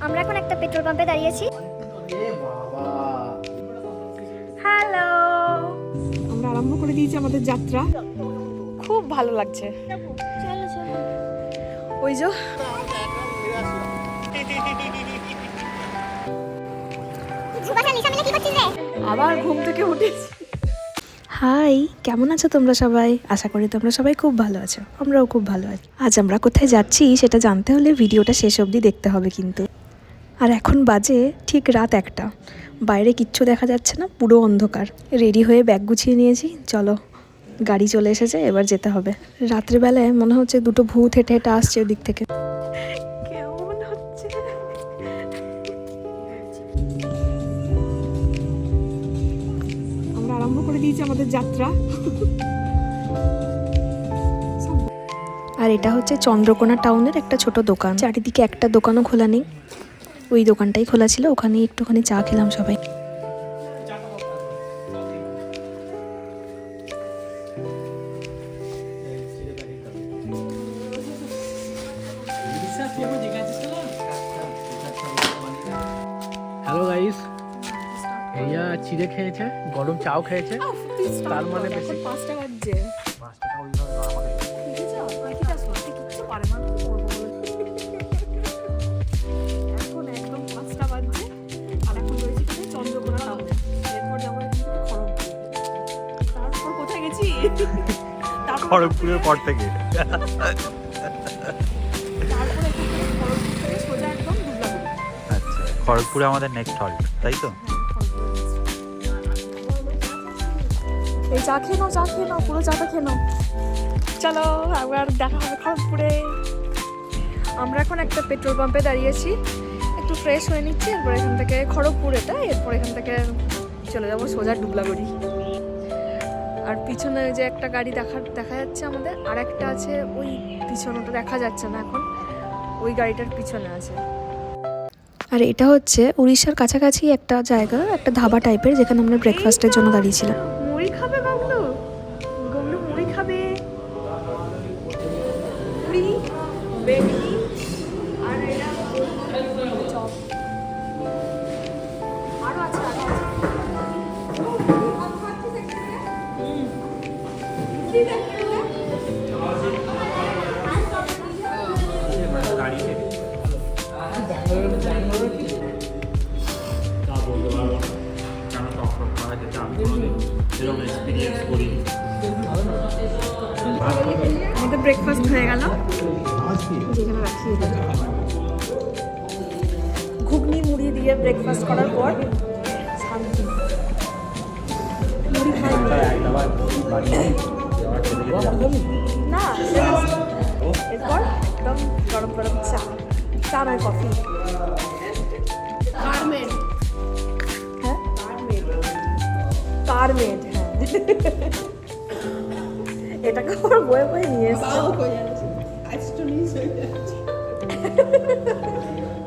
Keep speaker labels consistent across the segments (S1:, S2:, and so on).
S1: আমরা এখন একটা পেট্রোল পাম্পে দাঁড়িয়েছি। হ্যালো,
S2: আমরা আরম্ভ করে দিয়েছি আমাদের যাত্রা। খুব ভালো লাগছে। ওই যে আবার ঘুম থেকে উঠেছি। হাই, কেমন আছো তোমরা সবাই? আশা করি তোমরা সবাই খুব ভালো আছো, আমরাও খুব ভালো আছি। আজ আমরা কোথায় যাচ্ছি সেটা জানতে হলে ভিডিওটা শেষ অবধি দেখতে হবে কিন্তু। আর এখন বাজে ঠিক রাত 1টা, বাইরে কিচ্ছু দেখা যাচ্ছে না, পুরো অন্ধকার। রেডি হয়ে ব্যাগ গুছিয়ে নিয়েছি, চলো গাড়ি চলে এসেছে, এবার যেতে হবে। রাত্রেবেলায় মনে হচ্ছে দুটো ভূত হেঁটে হেঁটে আসছে ওদিক থেকে। কেমন হচ্ছে? আমরা আরম্ভ করে দিয়েছি আমাদের যাত্রা। আর এটা হচ্ছে চন্দ্রকোনা টাউনের একটা ছোট দোকান, চারিদিকে একটা দোকানও খোলা নেই। ওই দোকানটাই খোলা ছিল, ওখানে একটুখানি চা খেলাম সবাই।
S3: হ্যালো গাইস, এইয়া চিড়ে খেয়েছে, গরম চাও খেয়েছে, তার মানে বেশি
S2: 5টা বাজছে।
S3: 5 টাকা ওইভাবে আমাদের
S2: এখন একদম 5টা বাজছে আর এখন রয়েছে এখানে চন্দ্রকোনা টাউনে। এরপর যাবো এখান থেকে খড়গপুর। তারপর কোথায় গেছি?
S3: খড়গপুরের পর থেকে
S2: তারপর এখান থেকে খড়গপুর থেকে সোজা একদম দুবলাগুড়ি।
S3: আচ্ছা, খড়গপুরে আমাদের নেক্সট হল্ট, তাই তো?
S2: এই চা খেয়ে নাও, চা খেয়ে নাও, পুরো চাটা খেয়ে নাও। চলো আবার দেখা হবে খড়গপুরে। আমরা এখন একটা পেট্রোল পাম্পে দাঁড়িয়েছি, একটু ফ্রেশ হয়ে নিচ্ছি। এরপর এখান থেকে খড়গপুর এটা, এরপর এখান থেকে চলে যাবো সোজা ডুবলাগড়ি। আর পিছনে যে একটা গাড়ি দেখা যাচ্ছে আমাদের, আর একটা আছে ওই পিছনে, ওটা দেখা যাচ্ছে না এখন, ওই গাড়িটার পিছনে আছে। আর এটা হচ্ছে উড়িষ্যার কাছাকাছি একটা জায়গা, একটা ধাবা টাইপের, যেখানে আমরা ব্রেকফাস্টের জন্য দাঁড়িয়েছিলাম। মুড়ি খাবে বাবলু? গমলু মুড়ি খাবে। মুড়ি, বেগুনি আর এটা চপ। আরো আছে, আরো আছে। আমাদের ব্রেকফাস্ট হয়ে গেল, যেখানে রাখি ঘুগনি মুড়ি দিয়ে ব্রেকফাস্ট করার পর শান্তি। মুড়ি খাই না, এরপর একদম গরম গরম চা, চা নয় কফি। কারমেড, হ্যাঁ কারমেড, হ্যাঁ এটাকে আমার বয়ে বয়ে নিয়ে এসছে।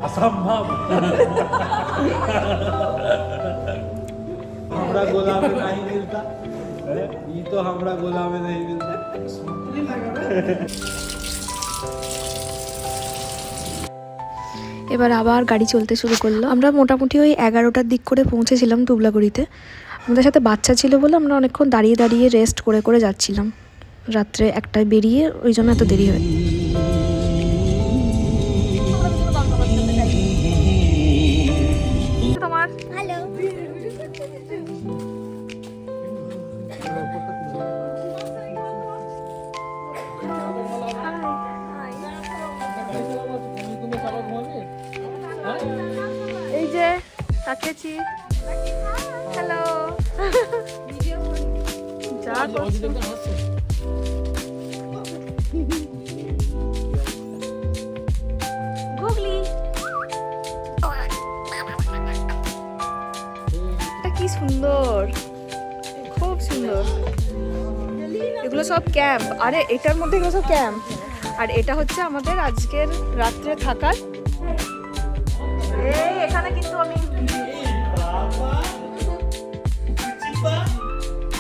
S3: असंभव। हमरा गोला में नहीं मिलता, ये तो हमरा गोला में नहीं मिलता।
S2: এবার আবার গাড়ি চলতে শুরু করলো। আমরা মোটামুটি ওই 11টার দিক করে পৌঁছেছিলাম দুবলাগুড়িতে। আমাদের সাথে বাচ্চা ছিল বলে আমরা অনেকক্ষণ দাঁড়িয়ে দাঁড়িয়ে রেস্ট করে করে যাচ্ছিলাম। রাত্রে 1টায় বেরিয়ে, ওই জন্য এত দেরি হয়। তোমার
S1: হ্যালো,
S2: এই যে তাকিয়েছি। হ্যালো, যা করছো? গুগলি, এটা কি সুন্দর, খুব সুন্দর। এগুলো সব ক্যাম্প, আরে এটার মধ্যে এগুলো সব ক্যাম্প। আর এটা হচ্ছে আমাদের আজকের রাত্রে থাকার। এই এখানে কিন্তু আমি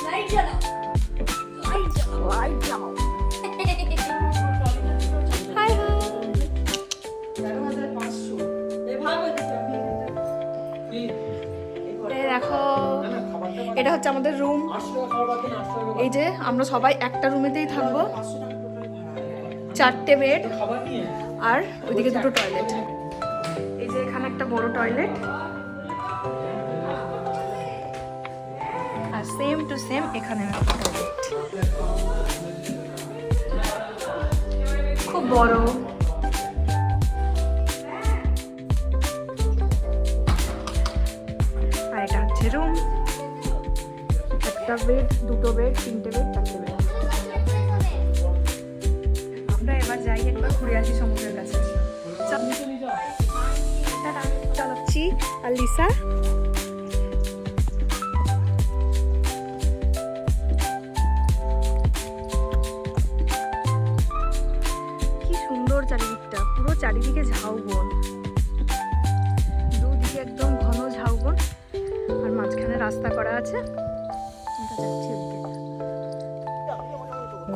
S2: হাই হাই এটা হচ্ছে আমাদের রুম। এই যে আমরা সবাই একটা রুমেতেই থাকবো, 4টে বেড আর ওইদিকে 2টো টয়লেট। এই যে এখানে একটা বড় টয়লেট আর সেম টু সেম এখানে একটা টয়লেট, খুব বড়। আর এটা হচ্ছে রুম, একটা বেড, 2টো বেড, 3টে বেড, 4টে বেড। আমরা এবার যাই, একবার ঘুরে আসি সমুদ্রের কাছে। চালাচ্ছি আর লিসা। কি সুন্দর চারিদিকটা, পুরো চারিদিকে ঝাউবন, দুদিকে একদম ঘন ঝাউবন আর মাঝখানে রাস্তা করা আছে।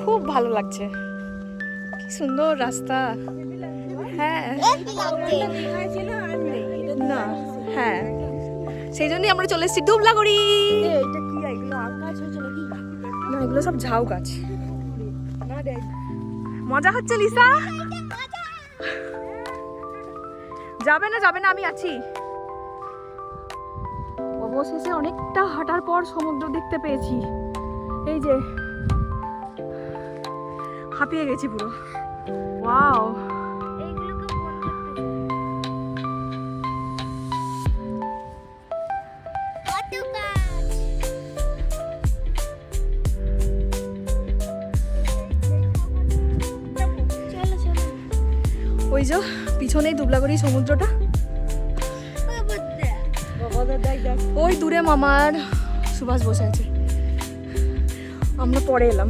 S2: খুব ভালো লাগছে, কি সুন্দর রাস্তা। হ্যাঁ না, হ্যাঁ সেই জন্যই আমরা চলে এসেছি দুবলাগড়ি। না এগুলো সব ঝাউ গাছ। মজা হচ্ছে লিসা? যাবে না যাবে না, আমি আছি। অবশেষে অনেকটা হাঁটার পর সমুদ্র দেখতে পেয়েছি। এই যে হাঁপিয়ে গেছি পুরো। ওয়াও, ওই যে পিছনেই দুবলাগড়ি সমুদ্রটা, ওই দূরে মামার সুভাষ বসে আছে। আমরা পরে এলাম।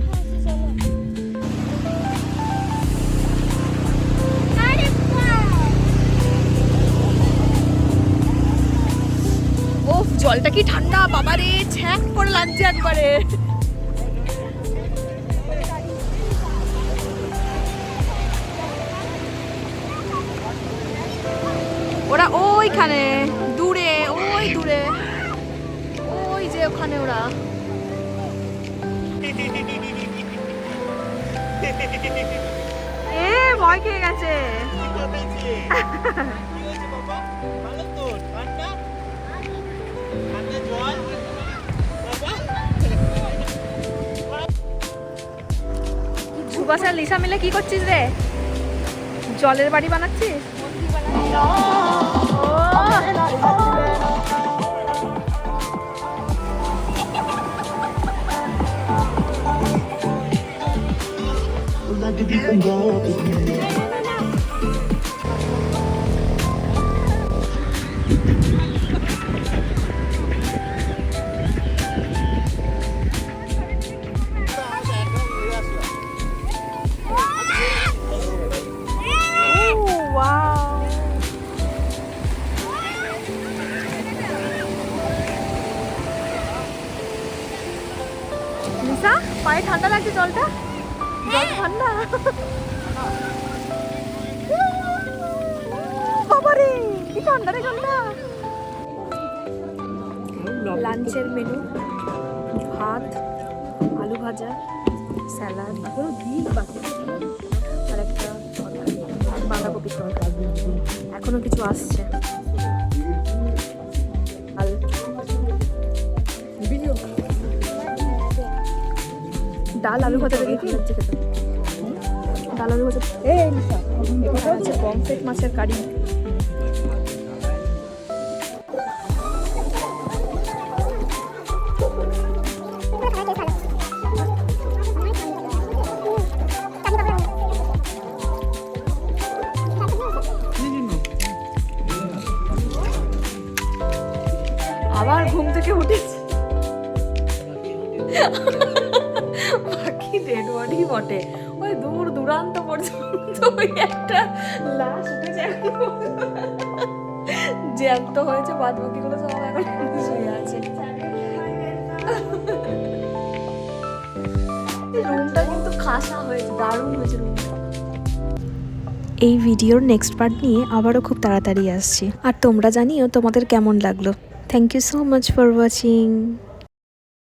S2: ও জলটা কি ঠান্ডা বাবারে, ছ্যাঁক করে লাগছে একবারে। ওরা ওইখানে দূরে, ওই দূরে, ওই যে ওখানে ওরা। এ ভয় খেয়ে গেছে। সুভাষ আর লিসা মিলে কি করছিস রে? জলের বাড়ি বানাচ্ছিস? লিসা, পায়ে ঠান্ডা লাগছে? জলটা জল ঠান্ডা বাবারে, কি ঠান্ডা রে জলটা। লাঞ্চের মেনু ভাত, আলু ভাজা, স্যালাড, আর একটা বাঁধাকপির তরকারি। এখনো কিছু আসছে। ডাল আলু ভাজা দেখে কি লাগছে খেতে? ডাল আলু ভাজা। এখানে আছে পমফ্রেট মাছের কারি। আবার ঘুম থেকে উঠেছি। বাকি ডেড বডি বটে, ওই দূর দূরান্ত পর্যন্ত ওই একটা লাশ উঠেছে, জ্যান্ত হয়েছে, বাদ বাকিগুলো সব এখন শুয়ে আছে। রুমটা কিন্তু খাসা হয়েছে, দারুণ হয়েছে রুমটা। এই ভিডিওর নেক্সট পার্ট নিয়ে আবারও খুব তাড়াতাড়ি আসছি। আর তোমরা জানিও তোমাদের কেমন লাগলো। Thank you so much for watching.